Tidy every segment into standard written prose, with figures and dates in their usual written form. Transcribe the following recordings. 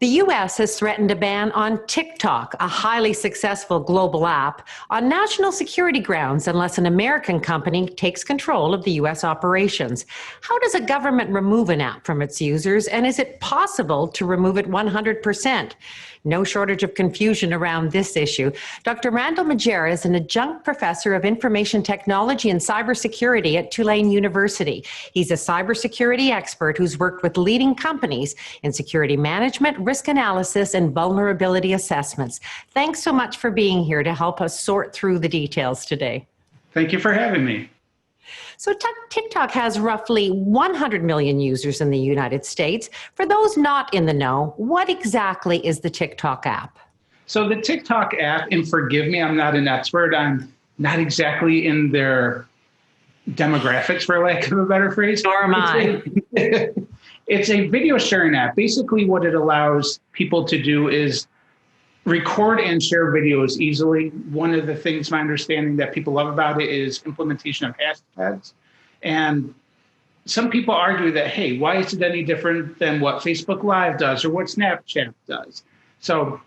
The US has threatened a ban on TikTok, a highly successful global app, on national security grounds unless an American company takes control of the US operations. How does a government remove an app from its users, and is it possible to remove it 100%? No shortage of confusion around this issue. Dr. Randall Majera is an adjunct professor of information technology and cybersecurity at Tulane University. He's a cybersecurity expert who's worked with leading companies in security management, risk analysis, and vulnerability assessments. Thanks so much for being here to help us sort through the details today. Thank you for having me. So TikTok has roughly 100 million users in the United States. For those not in the know, what exactly is the TikTok app? So the TikTok app, and forgive me, I'm not an expert. I'm not exactly in their demographics, for lack of a better phrase. Nor am I. It's a video sharing app. Basically, what it allows people to do is record and share videos easily. One of the things, my understanding, that people love about it is implementation of hashtags. And some people argue that, hey, why is it any different than what Facebook Live does or what Snapchat does? So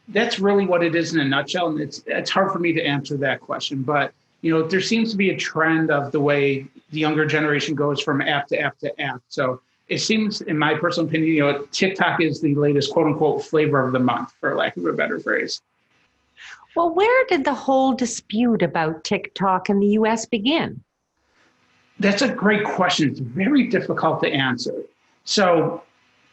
that's really what it is in a nutshell. And it's hard for me to answer that question. But there seems to be a trend of the way the younger generation goes from app to app to app. So it seems, in my personal opinion, TikTok is the latest quote unquote flavor of the month, for lack of a better phrase. Well, where did the whole dispute about TikTok in the US begin? That's a great question. It's very difficult to answer. So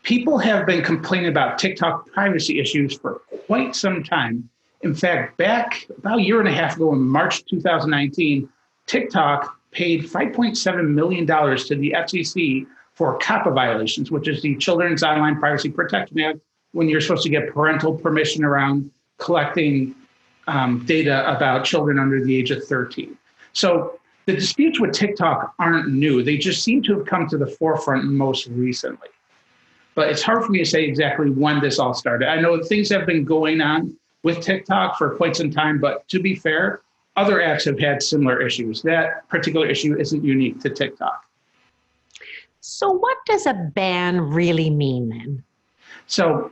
people have been complaining about TikTok privacy issues for quite some time. In fact, back about a year and a half ago in March 2019, TikTok paid $5.7 million to the FCC for COPPA violations, which is the Children's Online Privacy Protection Act, when you're supposed to get parental permission around collecting data about children under the age of 13. So the disputes with TikTok aren't new. They just seem to have come to the forefront most recently. But it's hard for me to say exactly when this all started. I know things have been going on with TikTok for quite some time, but to be fair, other apps have had similar issues. That particular issue isn't unique to TikTok. So what does a ban really mean then? So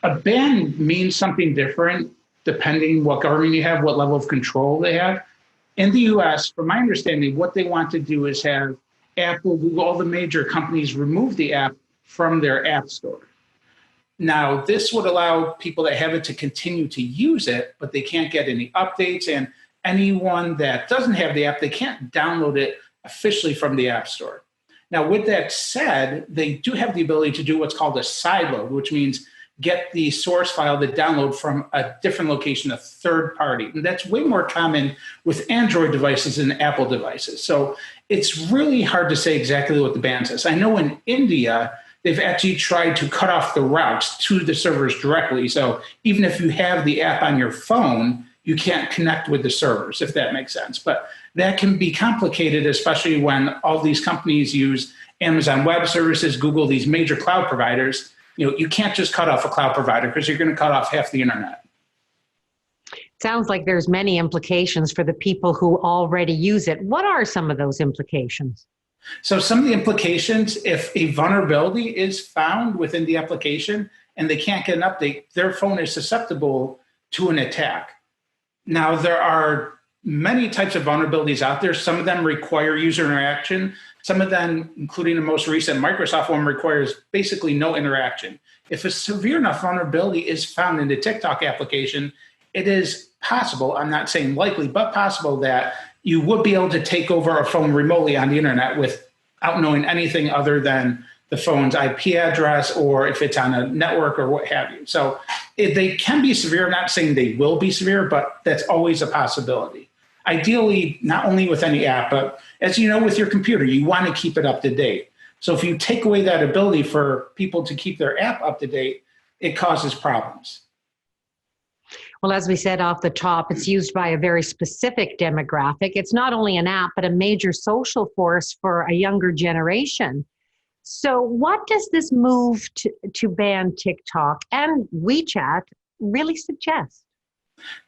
a ban means something different depending what government you have, what level of control they have. In the US, from my understanding, what they want to do is have Apple, Google, all the major companies remove the app from their app store. Now, this would allow people that have it to continue to use it, but they can't get any updates. And anyone that doesn't have the app, they can't download it officially from the App Store. Now, with that said, they do have the ability to do what's called a sideload, which means get the source file, the download from a different location, a third party. And that's way more common with Android devices than Apple devices. So it's really hard to say exactly what the ban says. I know in India, they've actually tried to cut off the routes to the servers directly. So even if you have the app on your phone, you can't connect with the servers, if that makes sense. But that can be complicated, especially when all these companies use Amazon Web Services, Google, these major cloud providers. You can't just cut off a cloud provider because you're going to cut off half the internet. Sounds like there's many implications for the people who already use it. What are some of those implications? So some of the implications, if a vulnerability is found within the application and they can't get an update, their phone is susceptible to an attack. Now, there are many types of vulnerabilities out there. Some of them require user interaction. Some of them, including the most recent Microsoft one, requires basically no interaction. If a severe enough vulnerability is found in the TikTok application, it is possible, I'm not saying likely, but possible that you would be able to take over a phone remotely on the internet without knowing anything other than the phone's IP address or if it's on a network or what have you. So they can be severe. I'm not saying they will be severe, but that's always a possibility. Ideally, not only with any app, but as you know, with your computer, you want to keep it up to date. So if you take away that ability for people to keep their app up to date, it causes problems. Well, as we said off the top, it's used by a very specific demographic. It's not only an app, but a major social force for a younger generation. So what does this move to ban TikTok and WeChat really suggest?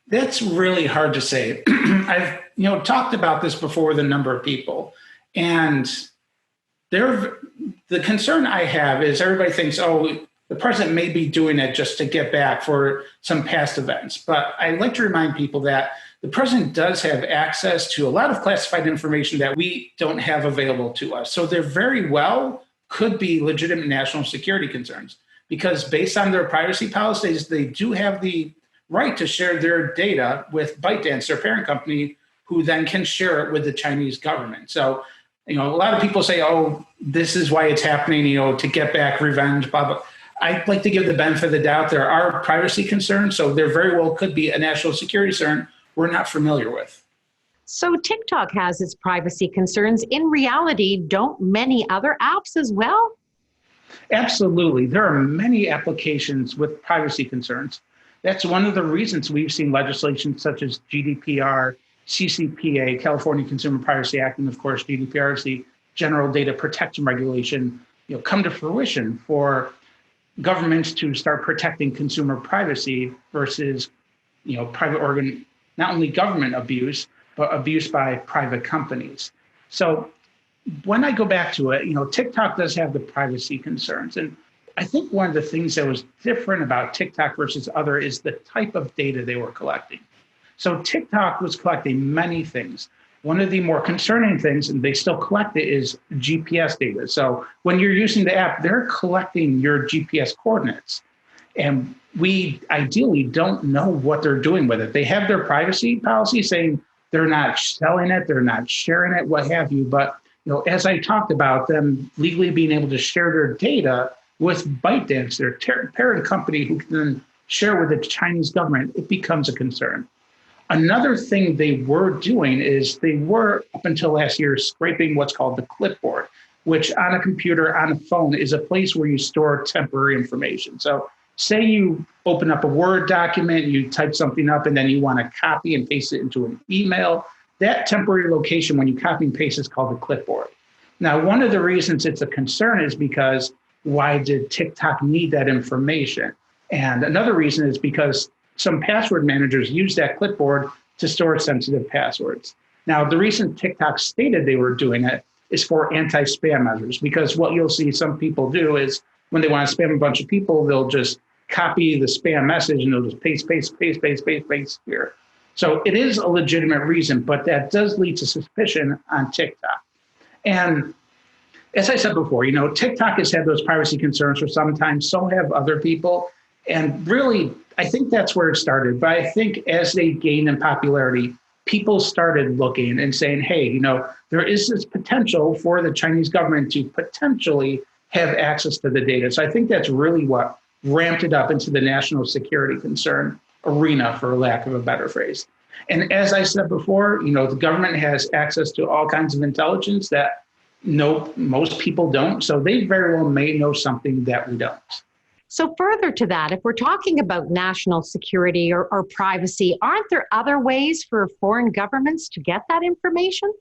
That's really hard to say. I've talked about this before with a number of people, and the concern I have is everybody thinks, oh, the president may be doing it just to get back for some past events. But I like to remind people that the president does have access to a lot of classified information that we don't have available to us. So there very well could be legitimate national security concerns, because based on their privacy policies, they do have the right to share their data with ByteDance, their parent company, who then can share it with the Chinese government. So, a lot of people say, oh, this is why it's happening, to get back revenge, blah, blah. I'd like to give the benefit of the doubt. There are privacy concerns, so there very well could be a national security concern we're not familiar with. So TikTok has its privacy concerns. In reality, don't many other apps as well? Absolutely. There are many applications with privacy concerns. That's one of the reasons we've seen legislation such as GDPR, CCPA, California Consumer Privacy Act, and of course, GDPR is the General Data Protection Regulation, come to fruition for governments to start protecting consumer privacy versus, private organ, not only government abuse, but abuse by private companies. So when I go back to it, TikTok does have the privacy concerns. And I think one of the things that was different about TikTok versus other is the type of data they were collecting. So TikTok was collecting many things. One of the more concerning things, and they still collect it, is GPS data. So when you're using the app, they're collecting your GPS coordinates. And we ideally don't know what they're doing with it. They have their privacy policy saying they're not selling it, they're not sharing it, what have you. But as I talked about, them legally being able to share their data with ByteDance, their parent company, who can then share with the Chinese government, it becomes a concern. Another thing they were doing is they were, up until last year, scraping what's called the clipboard, which on a computer, on a phone, is a place where you store temporary information. So say you open up a Word document, you type something up, and then you want to copy and paste it into an email. That temporary location, when you copy and paste, is called a clipboard. Now, one of the reasons it's a concern is because why did TikTok need that information? And another reason is because some password managers use that clipboard to store sensitive passwords. Now, the reason TikTok stated they were doing it is for anti-spam measures, because what you'll see some people do is when they want to spam a bunch of people, they'll just copy the spam message and they'll just paste here. So it is a legitimate reason, but that does lead to suspicion on TikTok. And as I said before, TikTok has had those privacy concerns for some time, so have other people. And really, I think that's where it started. But I think as they gained in popularity, people started looking and saying, hey, there is this potential for the Chinese government to potentially have access to the data. So I think that's really what ramped it up into the national security concern arena, for lack of a better phrase. And as I said before, the government has access to all kinds of intelligence that most people don't. So they very well may know something that we don't. So further to that, if we're talking about national security or privacy, aren't there other ways for foreign governments to get that information?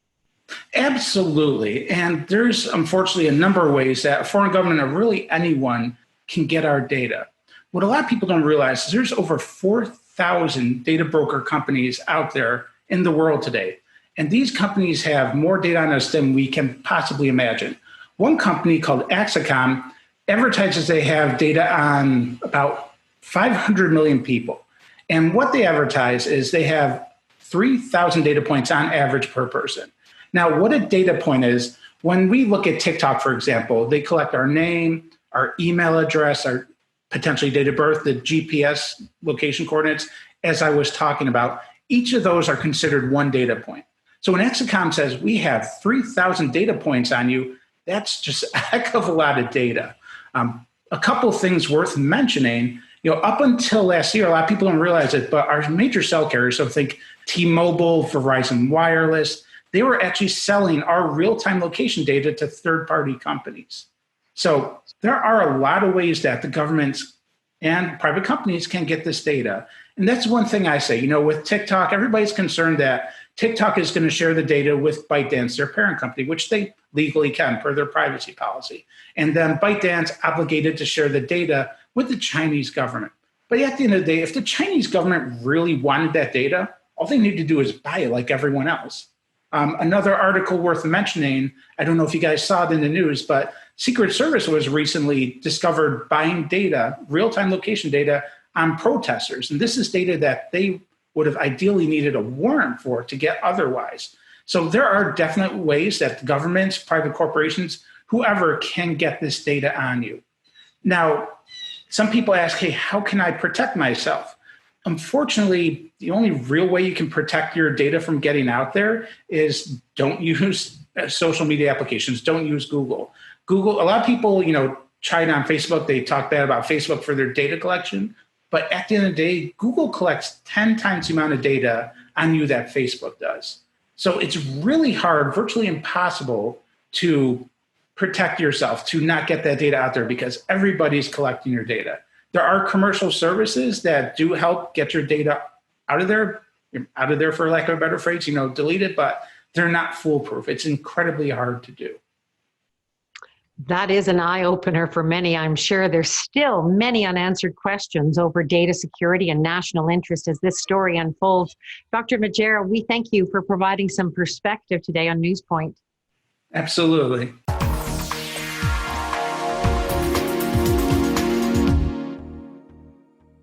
Absolutely. And there's unfortunately a number of ways that a foreign government or really anyone can get our data. What a lot of people don't realize is there's over 4,000 data broker companies out there in the world today. And these companies have more data on us than we can possibly imagine. One company called Axicom advertises they have data on about 500 million people. And what they advertise is they have 3,000 data points on average per person. Now, what a data point is, when we look at TikTok, for example, they collect our name, our email address, our potentially date of birth, the GPS location coordinates, as I was talking about. Each of those are considered one data point. So when Axicom says we have 3,000 data points on you, that's just a heck of a lot of data. A couple things worth mentioning, up until last year, a lot of people don't realize it, but our major cell carriers, so think T-Mobile, Verizon Wireless, they were actually selling our real-time location data to third-party companies. So there are a lot of ways that the governments and private companies can get this data. And that's one thing I say, with TikTok, everybody's concerned that TikTok is going to share the data with ByteDance, their parent company, which they legally can per their privacy policy. And then ByteDance obligated to share the data with the Chinese government. But at the end of the day, if the Chinese government really wanted that data, all they need to do is buy it like everyone else. Another article worth mentioning, I don't know if you guys saw it in the news, but Secret Service was recently discovered buying data, real-time location data on protesters. And this is data that they would have ideally needed a warrant for to get otherwise. So there are definite ways that governments, private corporations, whoever can get this data on you. Now, some people ask, hey, how can I protect myself? Unfortunately, the only real way you can protect your data from getting out there is don't use social media applications. Don't use Google. Google, a lot of people, chide on Facebook. They talk bad about Facebook for their data collection. But at the end of the day, Google collects 10 times the amount of data on you that Facebook does. So it's really hard, virtually impossible to protect yourself, to not get that data out there because everybody's collecting your data. There are commercial services that do help get your data out of there for lack of a better phrase, delete it, but they're not foolproof. It's incredibly hard to do. That is an eye-opener for many. I'm sure there's still many unanswered questions over data security and national interest as this story unfolds. Dr. Majera, we thank you for providing some perspective today on NewsPoint. Absolutely.